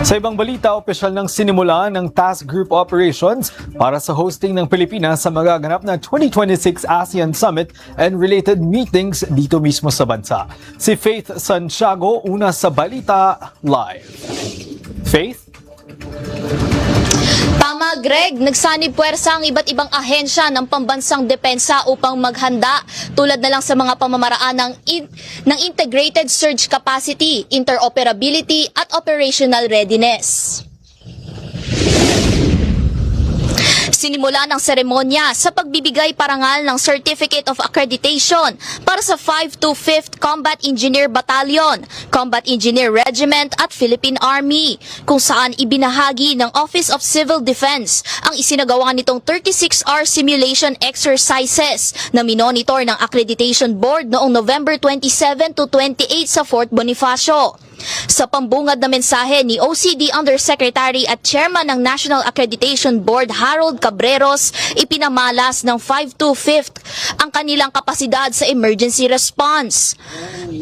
Sa ibang balita, opisyal ng sinimula ng task group operations para sa hosting ng Pilipinas sa magaganap na 2026 ASEAN Summit and related meetings dito mismo sa bansa. Si Faith Santiago, una sa Balita Live. Faith? Tama, Greg. Nagsanib puwersa ang iba't ibang ahensya ng pambansang depensa upang maghanda tulad na lang sa mga pamamaraan ng integrated surge capacity, interoperability at operational readiness. Sinimula ng seremonya sa pagbibigay parangal ng Certificate of Accreditation para sa 525th Combat Engineer Battalion, Combat Engineer Regiment at Philippine Army, kung saan ibinahagi ng Office of Civil Defense ang isinagawa nitong 36-hour simulation exercises na minonitor ng Accreditation Board noong November 27 to 28 sa Fort Bonifacio. Sa pambungad na mensahe ni OCD Undersecretary at Chairman ng National Accreditation Board Harold Cabreros, ipinamalas ng 525th ang kanilang kapasidad sa emergency response.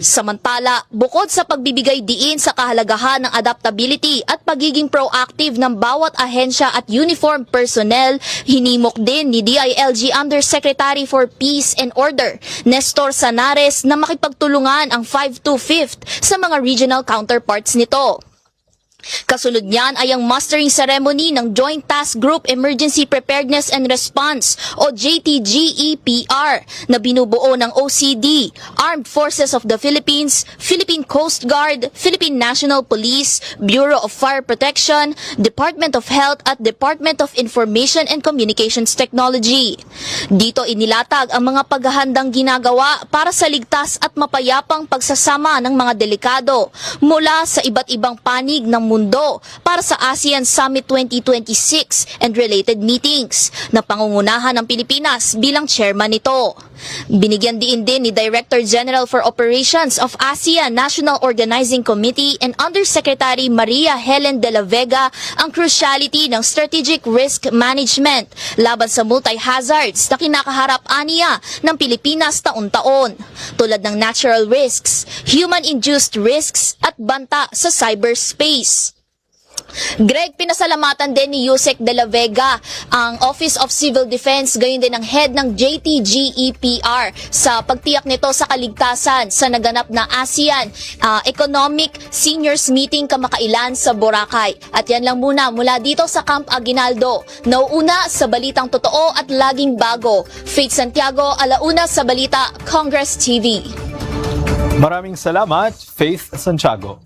Samantala, bukod sa pagbibigay diin sa kahalagahan ng adaptability at pagiging proactive ng bawat ahensya at uniformed personnel, hinimok din ni DILG Undersecretary for Peace and Order, Nestor Sanares, na makipagtulungan ang 525th sa mga regional counterparts nito. Kasunod niyan ay ang mustering ceremony ng Joint Task Group Emergency Preparedness and Response o JTGEPR na binubuo ng OCD, Armed Forces of the Philippines, Philippine Coast Guard, Philippine National Police, Bureau of Fire Protection, Department of Health at Department of Information and Communications Technology. Dito inilatag ang mga paghahandang ginagawa para sa ligtas at mapayapang pagsasama ng mga delikado mula sa iba't ibang panig ng mundo para sa ASEAN Summit 2026 and related meetings na pangungunahan ng Pilipinas bilang chairman nito. Binigyan din ni Director General for Operations of ASEAN National Organizing Committee and Undersecretary Maria Helen de la Vega ang cruciality ng strategic risk management laban sa multi-hazards na kinakaharap aniya ng Pilipinas taon-taon, tulad ng natural risks, human-induced risks at banta sa cyberspace. Greg, pinasalamatan din ni Yusek de la Vega ang Office of Civil Defense, gayon din ang head ng JTGEPR sa pagtiyak nito sa kaligtasan sa naganap na ASEAN Economic Seniors Meeting kamakailan sa Boracay. At yan lang muna mula dito sa Camp Aguinaldo. Nauuna sa balitang totoo at laging bago. Faith Santiago, alauna sa balita, Congress TV. Maraming salamat, Faith Santiago.